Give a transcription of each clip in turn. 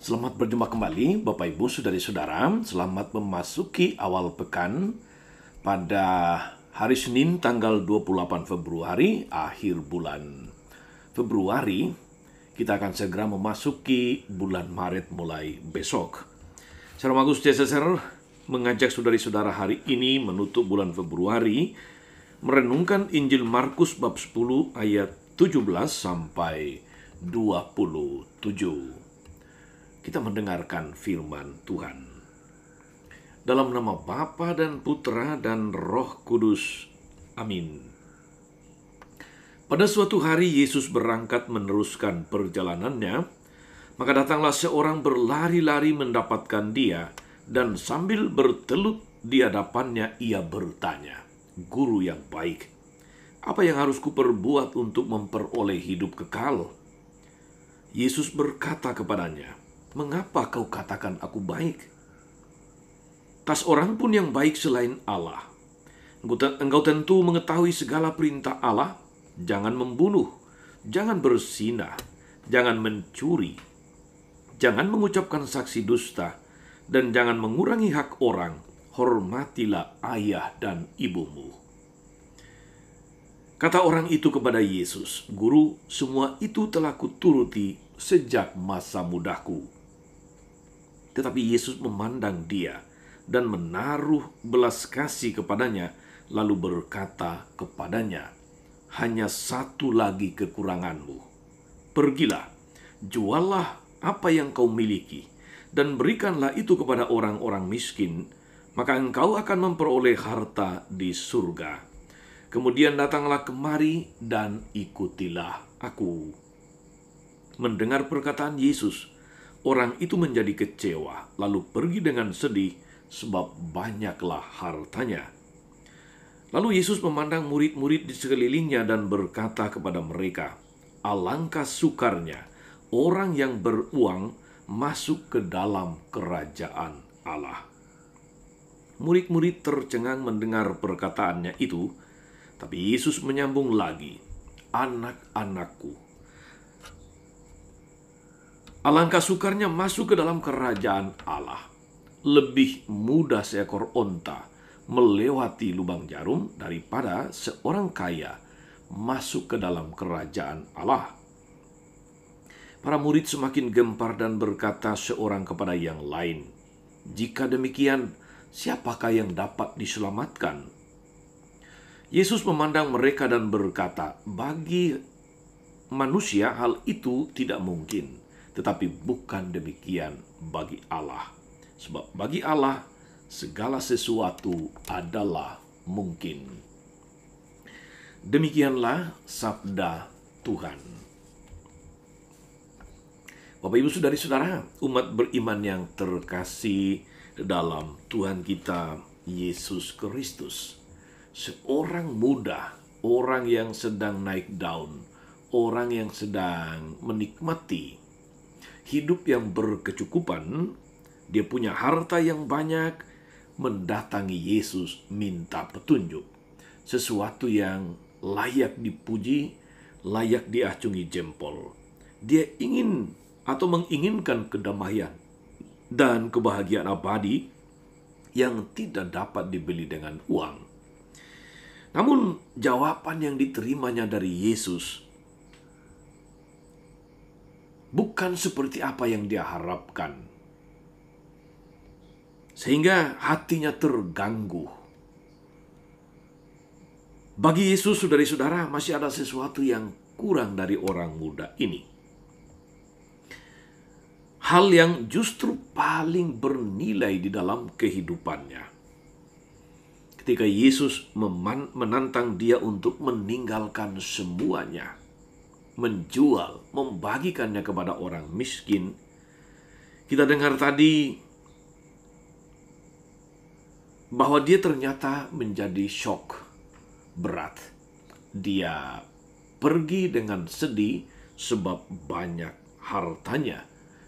Selamat berjumpa kembali Bapak Ibu Saudari-saudara. Selamat memasuki awal pekan pada hari Senin tanggal 28 Februari, akhir bulan Februari. Kita akan segera memasuki bulan Maret mulai besok. Saudara Magus CSSR mengajak saudari-saudara hari ini menutup bulan Februari merenungkan Injil Markus bab 10 ayat 17 sampai 27. Kita mendengarkan firman Tuhan. Dalam nama Bapa dan Putra dan Roh Kudus. Amin. Pada suatu hari Yesus berangkat meneruskan perjalanannya, maka datanglah seorang berlari-lari mendapatkan dia, dan sambil bertelut di hadapannya ia bertanya, "Guru yang baik, apa yang harus kuperbuat untuk memperoleh hidup kekal?" Yesus berkata kepadanya, "Mengapa kau katakan aku baik? Tas orang pun yang baik selain Allah. Engkau tentu mengetahui segala perintah Allah. Jangan membunuh, jangan berzinah, jangan mencuri, jangan mengucapkan saksi dusta, dan jangan mengurangi hak orang. Hormatilah ayah dan ibumu." Kata orang itu kepada Yesus, "Guru, semua itu telah kuturuti sejak masa mudaku." Tetapi Yesus memandang dia dan menaruh belas kasih kepadanya, lalu berkata kepadanya, "Hanya satu lagi kekuranganmu. Pergilah, juallah apa yang kau miliki, dan berikanlah itu kepada orang-orang miskin, maka engkau akan memperoleh harta di surga. Kemudian datanglah kemari dan ikutilah aku." Mendengar perkataan Yesus, orang itu menjadi kecewa, lalu pergi dengan sedih, sebab banyaklah hartanya. Lalu Yesus memandang murid-murid di sekelilingnya dan berkata kepada mereka, "Alangkah sukarnya orang yang beruang masuk ke dalam kerajaan Allah." Murid-murid tercengang mendengar perkataannya itu, tapi Yesus menyambung lagi, "Anak-anakku, alangkah sukarnya masuk ke dalam kerajaan Allah. Lebih mudah seekor onta melewati lubang jarum daripada seorang kaya masuk ke dalam kerajaan Allah." Para murid semakin gempar dan berkata seorang kepada yang lain, "Jika demikian, siapakah yang dapat diselamatkan?" Yesus memandang mereka dan berkata, "Bagi manusia hal itu tidak mungkin, tetapi bukan demikian bagi Allah. Sebab bagi Allah segala sesuatu adalah mungkin." Demikianlah sabda Tuhan. Bapak Ibu Saudari-saudara, umat beriman yang terkasih dalam Tuhan kita Yesus Kristus. Seorang muda, orang yang sedang naik daun, orang yang sedang menikmati hidup yang berkecukupan, dia punya harta yang banyak, mendatangi Yesus minta petunjuk. Sesuatu yang layak dipuji, layak diacungi jempol. Dia ingin atau menginginkan kedamaian dan kebahagiaan abadi yang tidak dapat dibeli dengan uang. Namun jawaban yang diterimanya dari Yesus bukan seperti apa yang dia harapkan, sehingga hatinya terganggu. Bagi Yesus, saudari-saudara, masih ada sesuatu yang kurang dari orang muda ini. Hal yang justru paling bernilai di dalam kehidupannya. Ketika Yesus menantang dia untuk meninggalkan semuanya, menjual, membagikannya kepada orang miskin, kita dengar tadi bahwa dia ternyata menjadi shock berat. Dia pergi dengan sedih sebab banyak hartanya.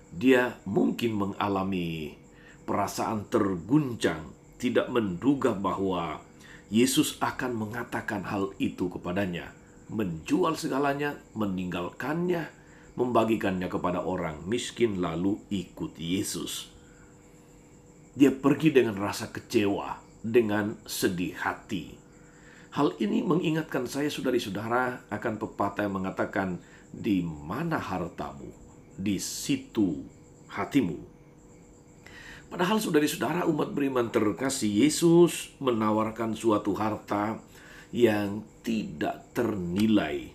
Dia mungkin mengalami perasaan terguncang, tidak menduga bahwa Yesus akan mengatakan hal itu kepadanya. Menjual segalanya, meninggalkannya, membagikannya kepada orang miskin lalu ikut Yesus. Dia pergi dengan rasa kecewa, dengan sedih hati. Hal ini mengingatkan saya, saudari-saudara, akan pepatah yang mengatakan, di mana hartamu, di situ hatimu. Padahal saudari-saudara, umat beriman terkasih, Yesus menawarkan suatu harta yang tidak ternilai,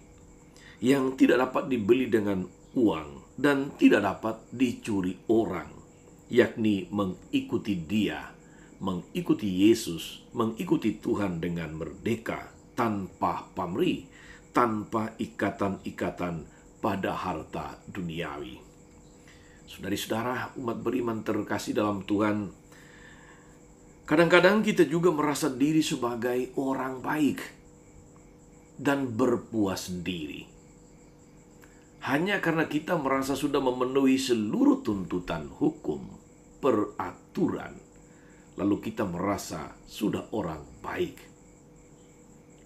yang tidak dapat dibeli dengan uang dan tidak dapat dicuri orang, yakni mengikuti Dia, mengikuti Yesus, mengikuti Tuhan dengan merdeka, tanpa pamrih, tanpa ikatan-ikatan pada harta duniawi. Saudari-saudara, umat beriman terkasih dalam Tuhan, kadang-kadang kita juga merasa diri sebagai orang baik dan berpuas diri. Hanya karena kita merasa sudah memenuhi seluruh tuntutan hukum, peraturan, lalu kita merasa sudah orang baik.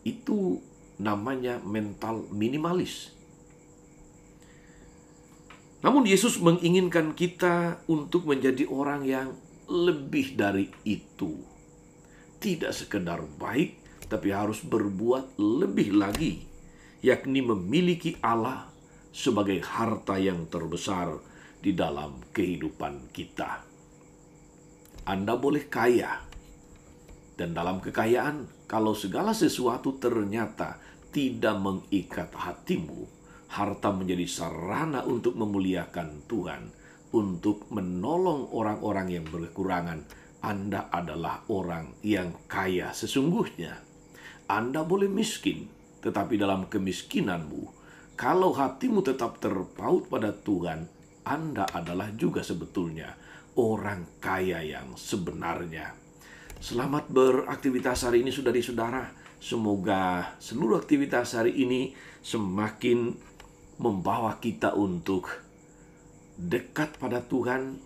Itu namanya mental minimalis. Namun Yesus menginginkan kita untuk menjadi orang yang lebih dari itu. Tidak sekedar baik, tapi harus berbuat lebih lagi, yakni memiliki Allah sebagai harta yang terbesar di dalam kehidupan kita. Anda boleh kaya, dan dalam kekayaan, kalau segala sesuatu ternyata tidak mengikat hatimu, harta menjadi sarana untuk memuliakan Tuhan, untuk menolong orang-orang yang berkekurangan. Anda adalah orang yang kaya sesungguhnya. Anda boleh miskin, tetapi dalam kemiskinanmu, kalau hatimu tetap terpaut pada Tuhan, Anda adalah juga sebetulnya orang kaya yang sebenarnya. Selamat beraktivitas hari ini, saudari-saudara. Semoga seluruh aktivitas hari ini semakin membawa kita untuk dekat pada Tuhan,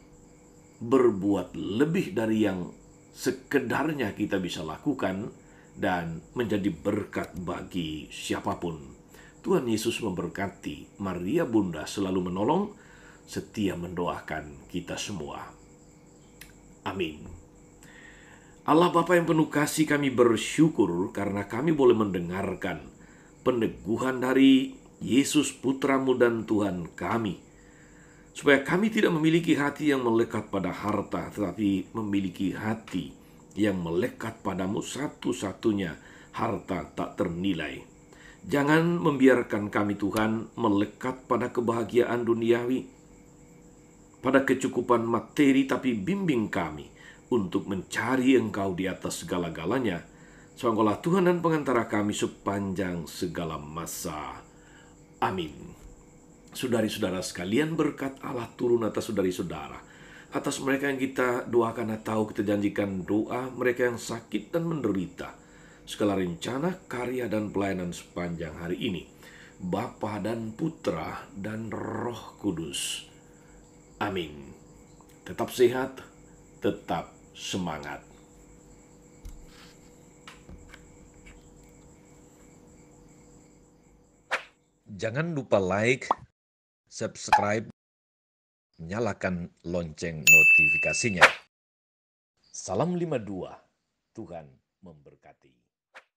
berbuat lebih dari yang sekedarnya kita bisa lakukan, dan menjadi berkat bagi siapapun. Tuhan Yesus memberkati. Maria Bunda selalu menolong, setia mendoakan kita semua. Amin. Allah Bapa yang penuh kasih, kami bersyukur karena kami boleh mendengarkan peneguhan dari Yesus Putramu dan Tuhan kami, supaya kami tidak memiliki hati yang melekat pada harta, tetapi memiliki hati yang melekat padamu, satu-satunya harta tak ternilai. Jangan membiarkan kami, Tuhan, melekat pada kebahagiaan duniawi, pada kecukupan materi, tapi bimbing kami untuk mencari Engkau di atas segala-galanya. Engkaulah Tuhan dan pengantara kami sepanjang segala masa. Amin. Saudari-saudara sekalian, berkat Allah turun atas saudari-saudara, atas mereka yang kita doakan atau kita janjikan doa, mereka yang sakit dan menderita, segala rencana, karya, dan pelayanan sepanjang hari ini, Bapa dan Putra dan Roh Kudus. Amin. Tetap sehat, tetap semangat. Jangan lupa like, subscribe, nyalakan lonceng notifikasinya. Salam 52, Tuhan memberkati.